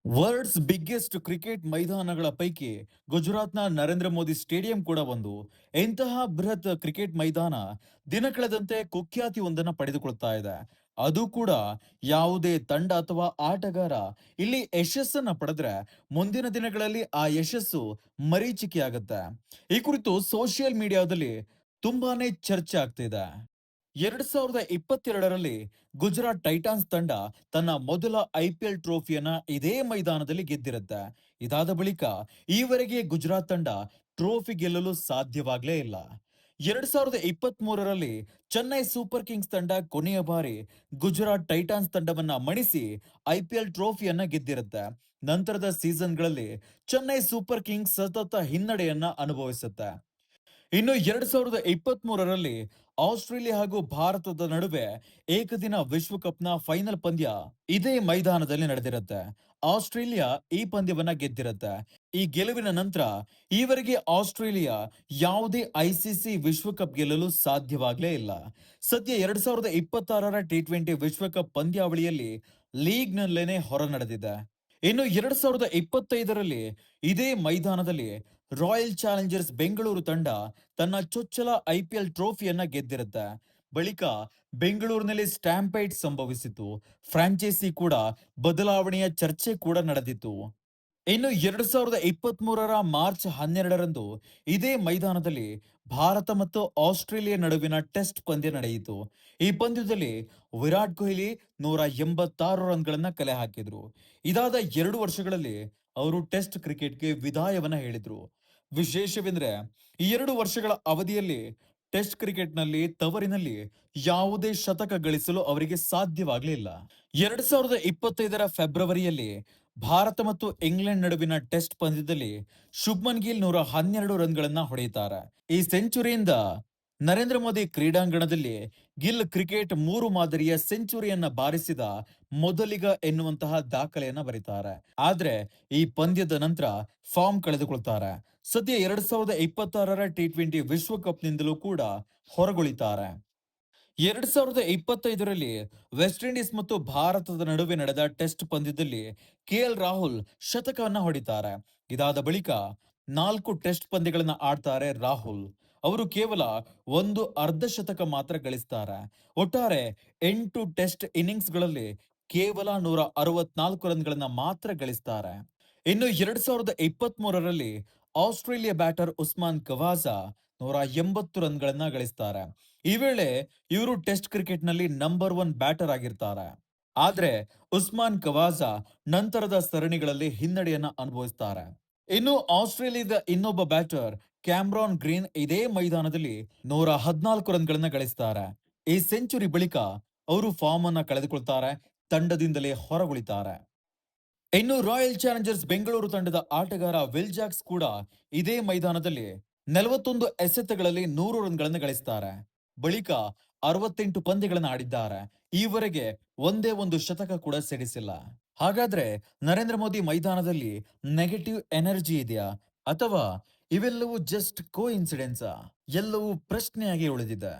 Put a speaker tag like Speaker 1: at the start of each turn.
Speaker 1: World's biggest cricket ಮೈದಾನಗಳ ಪೈಕಿ ಗುಜರಾತ್ನ Narendra Modi stadium ಕೂಡ ಒಂದು. ಇಂತಹ ಬೃಹತ್ ಕ್ರಿಕೆಟ್ ಮೈದಾನ ದಿನ ಕಳೆದಂತೆ ಕುಖ್ಯಾತಿ ಒಂದನ್ನು ಪಡೆದುಕೊಳ್ತಾ ಇದೆ. ಅದು ಕೂಡ ಯಾವುದೇ ತಂಡ ಅಥವಾ ಆಟಗಾರ ಇಲ್ಲಿ ಯಶಸ್ಸನ್ನ ಪಡೆದ್ರೆ ಮುಂದಿನ ದಿನಗಳಲ್ಲಿ ಆ ಯಶಸ್ಸು ಮರೀಚಿಕೆಯಾಗುತ್ತೆ. ಈ ಕುರಿತು ಸೋಷಿಯಲ್ ಮೀಡಿಯಾದಲ್ಲಿ ತುಂಬಾನೇ ಚರ್ಚೆ ಆಗ್ತಿದೆ. 2022ರಲ್ಲಿ ಗುಜರಾತ್ ಟೈಟಾನ್ಸ್ ತಂಡ ತನ್ನ ಮೊದಲ ಐಪಿಎಲ್ ಟ್ರೋಫಿಯನ್ನ ಇದೇ ಮೈದಾನದಲ್ಲಿ ಗೆದ್ದಿರುತ್ತೆ. ಇದಾದ ಬಳಿಕ ಈವರೆಗೆ ಗುಜರಾತ್ ತಂಡ ಟ್ರೋಫಿ ಗೆಲ್ಲಲು ಸಾಧ್ಯವಾಗಲೇ ಇಲ್ಲ. 2023ರಲ್ಲಿ ಚೆನ್ನೈ ಸೂಪರ್ ಕಿಂಗ್ಸ್ ತಂಡ ಕೊನೆಯ ಬಾರಿ ಗುಜರಾತ್ ಟೈಟಾನ್ಸ್ ತಂಡವನ್ನ ಮಣಿಸಿ ಐಪಿಎಲ್ ಟ್ರೋಫಿಯನ್ನ ಗೆದ್ದಿರುತ್ತೆ. ನಂತರದ ಸೀಸನ್ಗಳಲ್ಲಿ ಚೆನ್ನೈ ಸೂಪರ್ ಕಿಂಗ್ಸ್ ಸತತ ಹಿನ್ನಡೆಯನ್ನ ಅನುಭವಿಸುತ್ತೆ. ಇನ್ನು 2023ರಲ್ಲಿ ಆಸ್ಟ್ರೇಲಿಯಾ ಹಾಗೂ ಭಾರತದ ನಡುವೆ ಏಕದಿನ ವಿಶ್ವಕಪ್ನ ಫೈನಲ್ ಪಂದ್ಯ ಇದೇ ಮೈದಾನದಲ್ಲಿ ನಡೆದಿರುತ್ತೆ. ಆಸ್ಟ್ರೇಲಿಯಾ ಈ ಪಂದ್ಯವನ್ನ ಗೆದ್ದಿರುತ್ತೆ. ಈ ಗೆಲುವಿನ ನಂತರ ಈವರೆಗೆ ಆಸ್ಟ್ರೇಲಿಯಾ ಯಾವುದೇ ಐಸಿಸಿ ವಿಶ್ವಕಪ್ ಗೆಲ್ಲಲು ಸಾಧ್ಯವಾಗಲೇ ಇಲ್ಲ. ಸದ್ಯ 2026ರ ಟಿ20 ವಿಶ್ವಕಪ್ ಪಂದ್ಯಾವಳಿಯಲ್ಲಿ ಲೀಗ್ನಲ್ಲೇನೆ ಹೊರ ನಡೆದಿದೆ. ಇನ್ನು 2025ರಲ್ಲಿ ಇದೇ ಮೈದಾನದಲ್ಲಿ ರಾಯಲ್ ಚಾಲೆಂಜರ್ಸ್ ಬೆಂಗಳೂರು ತಂಡ ತನ್ನ ಚೊಚ್ಚಲ ಐಪಿಎಲ್ ಟ್ರೋಫಿಯನ್ನ ಗೆದ್ದಿರುತ್ತೆ. ಬಳಿಕ ಬೆಂಗಳೂರಿನಲ್ಲಿ ಸ್ಟ್ಯಾಂಪೈಡ್ ಸಂಭವಿಸಿತು. ಫ್ರಾಂಚೈಸಿ ಕೂಡ ಬದಲಾವಣೆಯ ಚರ್ಚೆ ಕೂಡ ನಡೆದಿತ್ತು. ಇನ್ನು 2023ರ ಮಾರ್ಚ್ 12ರಂದು ಇದೇ ಮೈದಾನದಲ್ಲಿ ಭಾರತ ಮತ್ತು ಆಸ್ಟ್ರೇಲಿಯಾ ನಡುವಿನ ಟೆಸ್ಟ್ ಪಂದ್ಯ ನಡೆಯಿತು. ಈ ಪಂದ್ಯದಲ್ಲಿ ವಿರಾಟ್ ಕೊಹ್ಲಿ 186 ರನ್ಗಳನ್ನ ಕಲೆ ಹಾಕಿದ್ರು. ಇದಾದ 2 ವರ್ಷಗಳಲ್ಲಿ ಅವರು ಟೆಸ್ಟ್ ಕ್ರಿಕೆಟ್ಗೆ ವಿದಾಯವನ್ನ ಹೇಳಿದ್ರು. ವಿಶೇಷವೆಂದ್ರೆ ಈ 2 ವರ್ಷಗಳ ಅವಧಿಯಲ್ಲಿ ಟೆಸ್ಟ್ ಕ್ರಿಕೆಟ್ನಲ್ಲಿ ತವರಿನಲ್ಲಿ ಯಾವುದೇ ಶತಕ ಗಳಿಸಲು ಅವರಿಗೆ ಸಾಧ್ಯವಾಗಲಿಲ್ಲ. 2025ರ ಫೆಬ್ರವರಿಯಲ್ಲಿ ಭಾರತ ಮತ್ತು ಇಂಗ್ಲೆಂಡ್ ನಡುವಿನ ಟೆಸ್ಟ್ ಪಂದ್ಯದಲ್ಲಿ ಶುಭ್ಮನ್ ಗಿಲ್ 112 ರನ್ಗಳನ್ನ ಹೊಡೆಯುತ್ತಾರೆ. ಈ ಸೆಂಚುರಿಯಿಂದ ನರೇಂದ್ರ ಮೋದಿ ಕ್ರೀಡಾಂಗಣದಲ್ಲಿ ಗಿಲ್ ಕ್ರಿಕೆಟ್ 3 ಮಾದರಿಯ ಸೆಂಚುರಿಯನ್ನ ಬಾರಿಸಿದ ಮೊದಲಿಗ ಎನ್ನುವಂತಹ ದಾಖಲೆಯನ್ನ ಬರೀತಾರೆ. ಆದ್ರೆ ಈ ಪಂದ್ಯದ ನಂತರ ಫಾರ್ಮ್ ಕಳೆದುಕೊಳ್ತಾರೆ. ಸದ್ಯ 2026ರ ಟಿ20 ವಿಶ್ವಕಪ್ನಿಂದಲೂ ಕೂಡ ಹೊರಗುಳಿತಾರೆ. 2025ರಲ್ಲಿ ವೆಸ್ಟ್ ಇಂಡೀಸ್ ಮತ್ತು ಭಾರತದ ನಡುವೆ ನಡೆದ ಟೆಸ್ಟ್ ಪಂದ್ಯದಲ್ಲಿ ಕೆಎಲ್ ರಾಹುಲ್ ಶತಕವನ್ನ ಹೊಡಿತಾರೆ. ಇದಾದ ಬಳಿಕ 4 ಟೆಸ್ಟ್ ಪಂದ್ಯಗಳನ್ನ ಆಡ್ತಾರೆ ರಾಹುಲ್. ಅವರು ಕೇವಲ ಒಂದು ಅರ್ಧ ಶತಕ ಮಾತ್ರ ಗಳಿಸ್ತಾರೆ. ಒಟ್ಟಾರೆ 8 ಟೆಸ್ಟ್ ಇನ್ನಿಂಗ್ಸ್ಗಳಲ್ಲಿ ಕೇವಲ 164 ರನ್ಗಳನ್ನ ಮಾತ್ರ ಗಳಿಸ್ತಾರೆ. ಇನ್ನು 2023ರಲ್ಲಿ ಆಸ್ಟ್ರೇಲಿಯಾ ಬ್ಯಾಟರ್ ಉಸ್ಮಾನ್ ಖವಾಜಾ 180 ರನ್ಗಳನ್ನ ಗಳಿಸ್ತಾರೆ. ಈ ವೇಳೆ ಇವರು ಟೆಸ್ಟ್ ಕ್ರಿಕೆಟ್ನಲ್ಲಿ ನಂಬರ್ 1 ಬ್ಯಾಟರ್ ಆಗಿರ್ತಾರೆ. ಆದ್ರೆ ಉಸ್ಮಾನ್ ಖವಾಜಾ ನಂತರದ ಸರಣಿಗಳಲ್ಲಿ ಹಿನ್ನಡೆಯನ್ನ ಅನುಭವಿಸ್ತಾರೆ. ಇನ್ನು ಆಸ್ಟ್ರೇಲಿಯಾದ ಇನ್ನೊಬ್ಬ ಬ್ಯಾಟರ್ ಕ್ಯಾಮ್ರಾನ್ ಗ್ರೀನ್ ಇದೇ ಮೈದಾನದಲ್ಲಿ 114 ರನ್ಗಳನ್ನ ಗಳಿಸ್ತಾರೆ. ಈ ಸೆಂಚುರಿ ಬಳಿಕ ಅವರು ಫಾರ್ಮ್ ಅನ್ನ ಕಳೆದುಕೊಳ್ತಾರೆ, ತಂಡದಿಂದಲೇ ಹೊರಗುಳಿತಾರೆ. ಇನ್ನು ರಾಯಲ್ ಚಾಲೆಂಜರ್ಸ್ ಬೆಂಗಳೂರು ತಂಡದ ಆಟಗಾರ ವಿಲ್ ಜಾಕ್ಸ್ ಕೂಡ ಇದೇ ಮೈದಾನದಲ್ಲಿ 41 ಎಸೆತಗಳಲ್ಲಿ 100 ರನ್ಗಳನ್ನು ಗಳಿಸ್ತಾರೆ. ಬಳಿಕ 68 ಪಂದ್ಯಗಳನ್ನು ಆಡಿದ್ದಾರೆ. ಈವರೆಗೆ ಒಂದೇ ಒಂದು ಶತಕ ಕೂಡ ಸಿಡಿಸಿಲ್ಲ. ಹಾಗಾದ್ರೆ ನರೇಂದ್ರ ಮೋದಿ ಮೈದಾನದಲ್ಲಿ ನೆಗೆಟಿವ್ ಎನರ್ಜಿ ಇದೆಯಾ ಅಥವಾ ಇವೆಲ್ಲವೂ ಜಸ್ಟ್ ಕೋ ಇನ್ಸಿಡೆನ್ಸಾ? ಎಲ್ಲವೂ ಪ್ರಶ್ನೆಯಾಗಿ ಉಳಿದಿದೆ.